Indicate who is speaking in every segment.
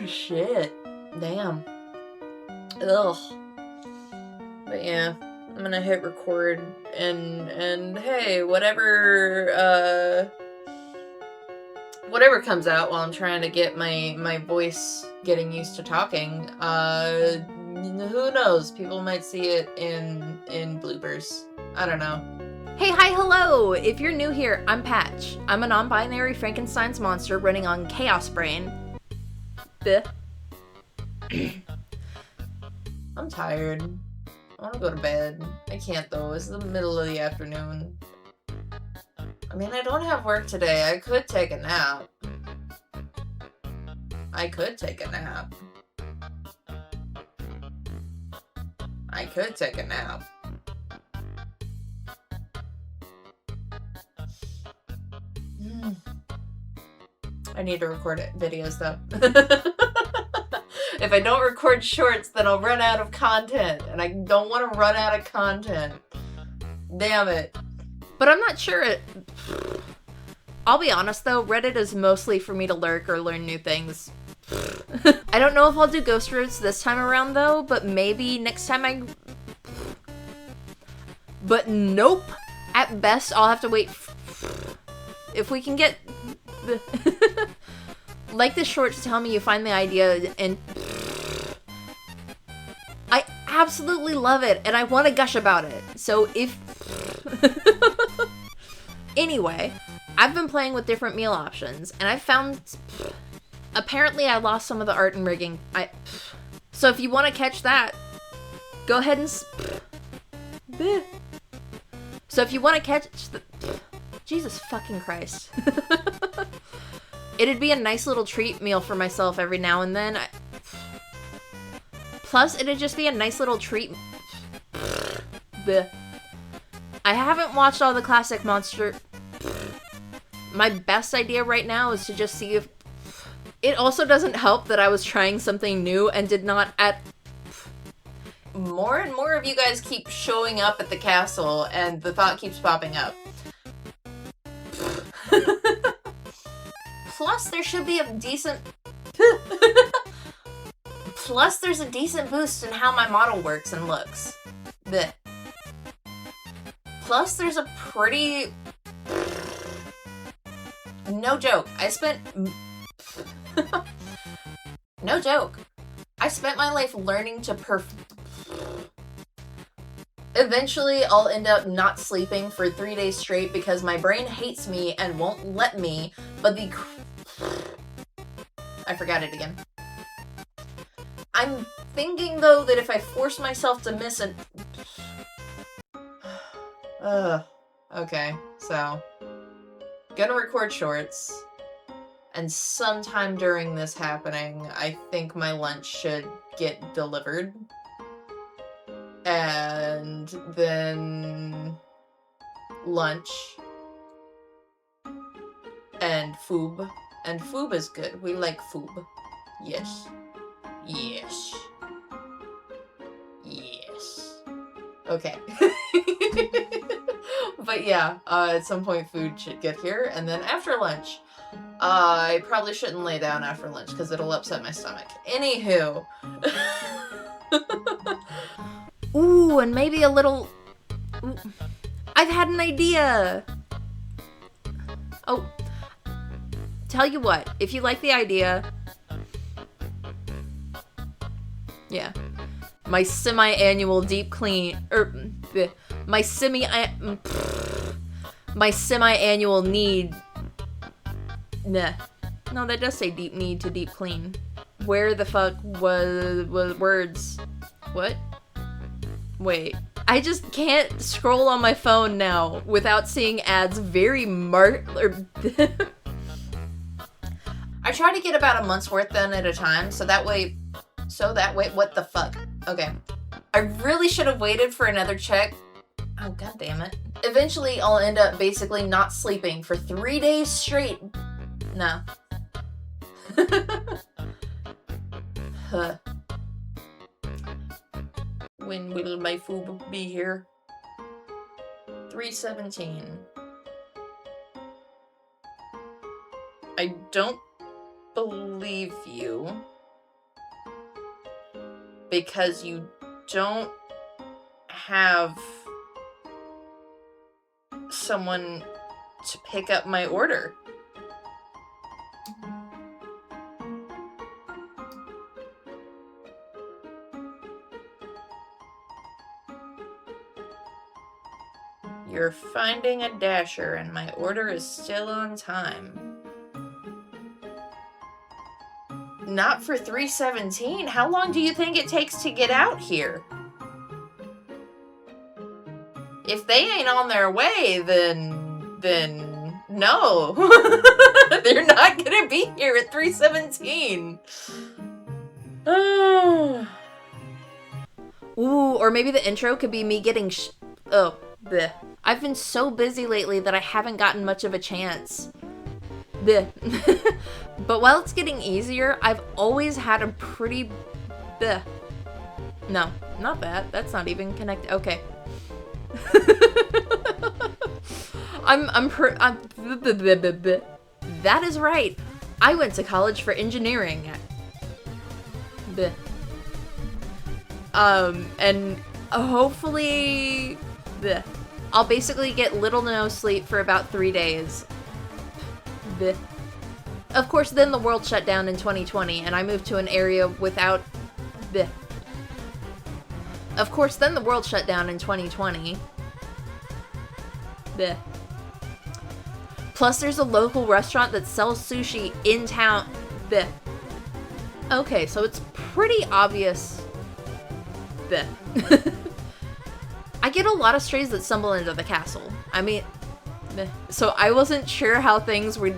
Speaker 1: Shit. Damn. Ugh. But yeah, I'm gonna hit record and hey, whatever comes out while I'm trying to get my voice getting used to talking, who knows? People might see it in bloopers. I don't know. Hey, hi, hello! If you're new here, I'm Patch. I'm a non-binary Frankenstein's monster running on Chaos Brain. Bleh. I'm tired. I want to go to bed. I can't though, it's the middle of the afternoon. I mean, I don't have work today. I could take a nap. I could take a nap. I need to record videos though. If I don't record shorts, then I'll run out of content, and I don't want to run out of content. Damn it. But I'm not sure I'll be honest though, Reddit is mostly for me to lurk or learn new things. I don't know if I'll do ghost routes this time around though, but maybe next time But nope! At best, I'll have to wait if we can get like the short to tell me you find the idea and I absolutely love it and I want to gush about it. So if anyway, I've been playing with different meal options and I found apparently I lost some of the art and rigging. So if you want to catch that, go ahead and So if you want to catch the Jesus fucking Christ. It'd be a nice little treat meal for myself every now and then. Plus, it'd just be a nice little treat. I haven't watched all the classic monster. My best idea right now is to just see if... It also doesn't help that I was trying something new and did not More and more of you guys keep showing up at the castle, and the thought keeps popping up. Plus, there should be a decent... Plus, there's a decent boost in how my model works and looks. Blech. Plus, there's a pretty... No joke. No joke. I spent my life learning to Eventually, I'll end up not sleeping for 3 days straight because my brain hates me and won't let me, but I forgot it again. I'm thinking, though, that if I force myself to miss an... Okay, so... Gonna record shorts. And sometime during this happening, I think my lunch should get delivered. And then... lunch. And foob. And foob is good. We like foob. Yes. Yes. Yes. Okay. But yeah, at some point food should get here, and then after lunch. I probably shouldn't lay down after lunch, because it'll upset my stomach. Anywho. Ooh, and maybe a little... Ooh. I've had an idea! Oh. Tell you what, if you like the idea... Yeah. My semi-annual deep clean... my semi-annual need... Nah. No, that does say deep need to deep clean. Where the fuck was words? What? Wait. I just can't scroll on my phone now without seeing ads very I try to get about a month's worth done at a time, so that way, what the fuck? Okay. I really should have waited for another check. Oh, god damn it. Eventually, I'll end up basically not sleeping for 3 days straight. No. Huh. When will my food be here? 3:17. I don't believe you because you don't have someone to pick up my order. You're finding a dasher and my order is still on time. Not for 3:17. How long do you think it takes to get out here? If they ain't on their way, then no. They're not gonna be here at 3:17. Oh. Ooh, or maybe the intro could be me getting oh, bleh. I've been so busy lately that I haven't gotten much of a chance. Bleh. But while it's getting easier, I've always had a pretty bleh. No, not that. That's not even connected. Okay. That is right. I went to college for engineering. Bleh. And hopefully, bleh. I'll basically get little to no sleep for about 3 days. Bleh. Of course, then the world shut down in 2020, and I moved to an area without... Bleh. Of course, then the world shut down in 2020. Bleh. Plus, there's a local restaurant that sells sushi in town. Bleh. Okay, so it's pretty obvious. Bleh. I get a lot of strays that stumble into the castle. I mean, bleh. So I wasn't sure how things were.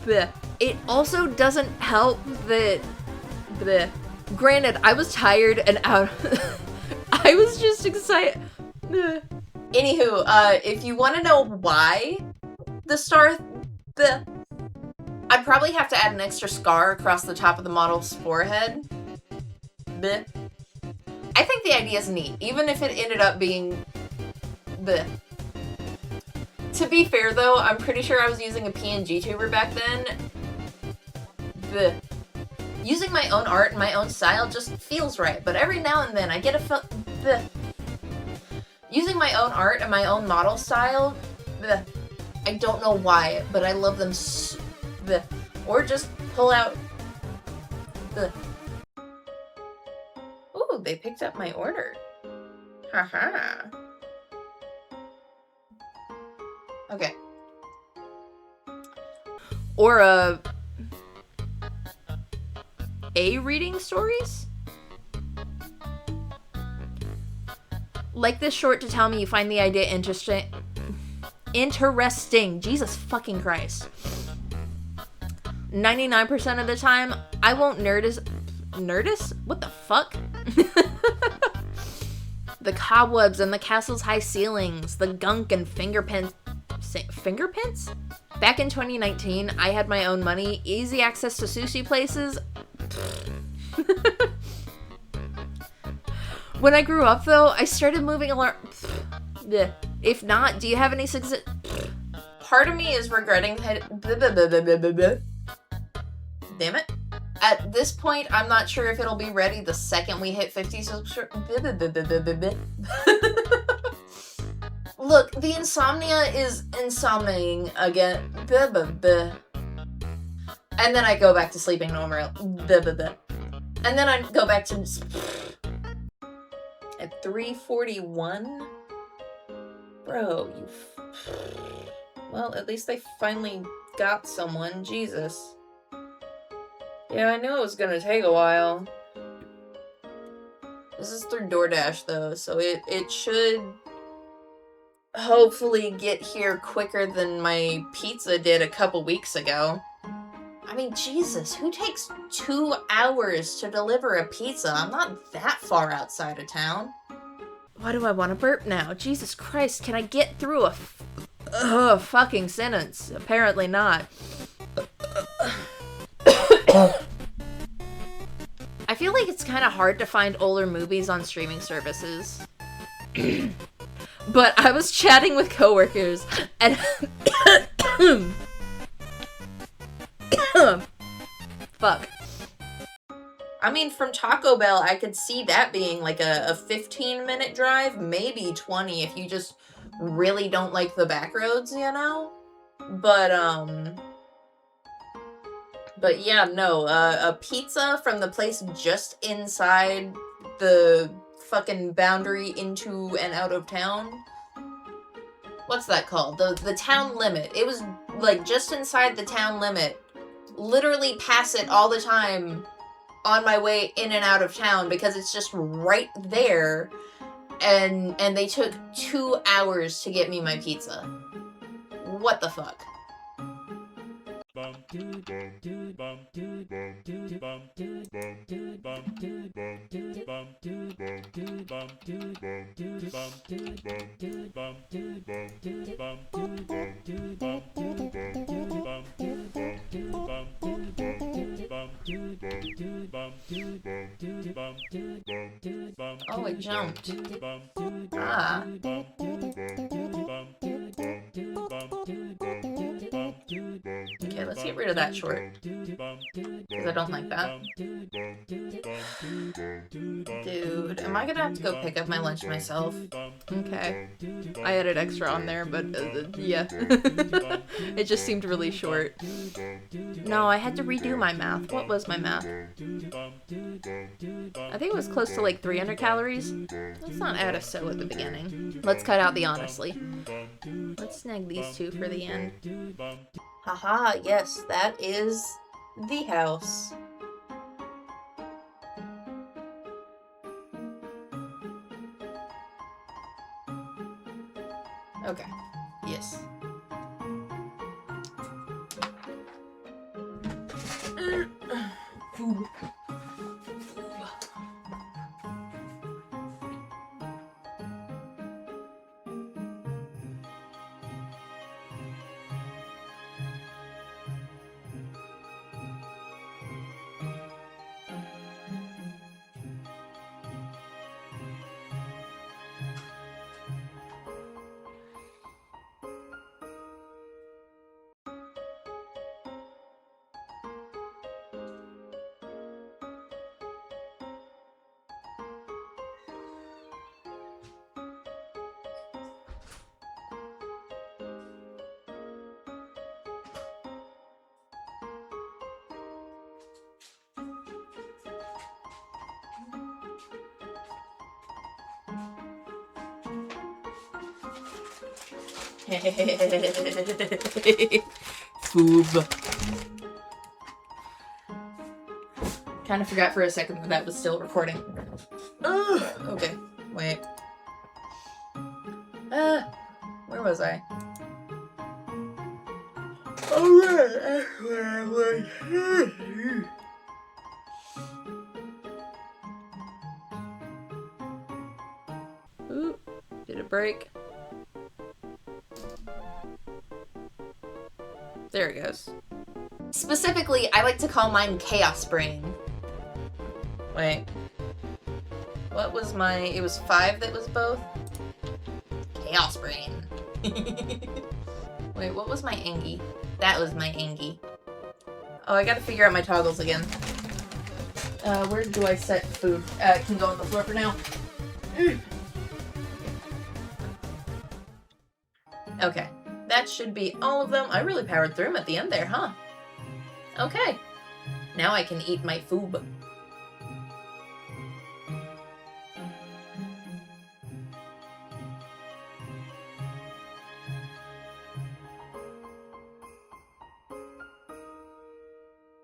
Speaker 1: Bleh. It also doesn't help that. Bleh. Granted, I was tired and out. I was just excited. Bleh. Anywho, if you want to know why the star, I'd probably have to add an extra scar across the top of the model's forehead. Bleh. I think the idea is neat, even if it ended up being bleh. To be fair though, I'm pretty sure I was using a PNG tuber back then. Bleh. Using my own art and my own style just feels right, but every now and then I get a bleh. Using my own art and my own model style, bleh. I don't know why, but I love them bleh. Or just pull out bleh. Ooh, they picked up my order. Haha. Okay. Or reading stories? Like this short to tell me you find the idea interesting. Jesus fucking Christ. 99% of the time, I won't nerdist? What the fuck? The cobwebs and the castle's high ceilings, the gunk and fingerprints? Back in 2019, I had my own money, easy access to sushi places. When I grew up, though, I started moving around. If not, do you have any success? Part of me is regretting that. Damn it. At this point, I'm not sure if it'll be ready the second we hit 50 subscribers. Look, the insomnia is insomniaing again. And then I go back to sleeping normal. And then I go back to... At 3:41? Bro, you... Well, at least they finally got someone. Jesus. Yeah, I knew it was gonna take a while. This is through DoorDash, though, so it should hopefully get here quicker than my pizza did a couple weeks ago. I mean, Jesus, who takes 2 hours to deliver a pizza? I'm not that far outside of town. Why do I want to burp now? Jesus Christ, can I get through a fucking sentence? Apparently not. I feel like it's kind of hard to find older movies on streaming services. But I was chatting with coworkers and Fuck. I mean, from Taco Bell, I could see that being like a 15-minute drive, maybe 20 if you just really don't like the back roads, you know? But yeah, no, a pizza from the place just inside the fucking boundary into and out of town. What's that called? The town limit. It was like just inside the town limit. Literally pass it all the time on my way in and out of town because it's just right there, and they took 2 hours to get me my pizza. What the fuck? Oh, it jumped. Ah. Okay, let's get rid of that short. Because I don't like that. Dude, am I gonna have to go pick up my lunch myself? Okay. I added extra on there, but yeah. It just seemed really short. No, I had to redo my math. What was my math? I think it was close to like 300 calories. Let's not add a so at the beginning. Let's cut out the honestly. Let's snag these two for the end. Haha, yes, that is the house. Okay, yes. Foob. Kind of forgot for a second that was still recording. Okay, wait. Where was I? Alright, where I was. Ooh, did it break? There it goes. Specifically, I like to call mine Chaos Brain. Wait. What was my... It was 5 that was both? Chaos Brain. Wait, what was my Angie? That was my Angie. Oh, I gotta figure out my toggles again. Where do I set food? Can go on the floor for now. Okay. That should be all of them. I really powered through them at the end there, huh? Okay. Now I can eat my food.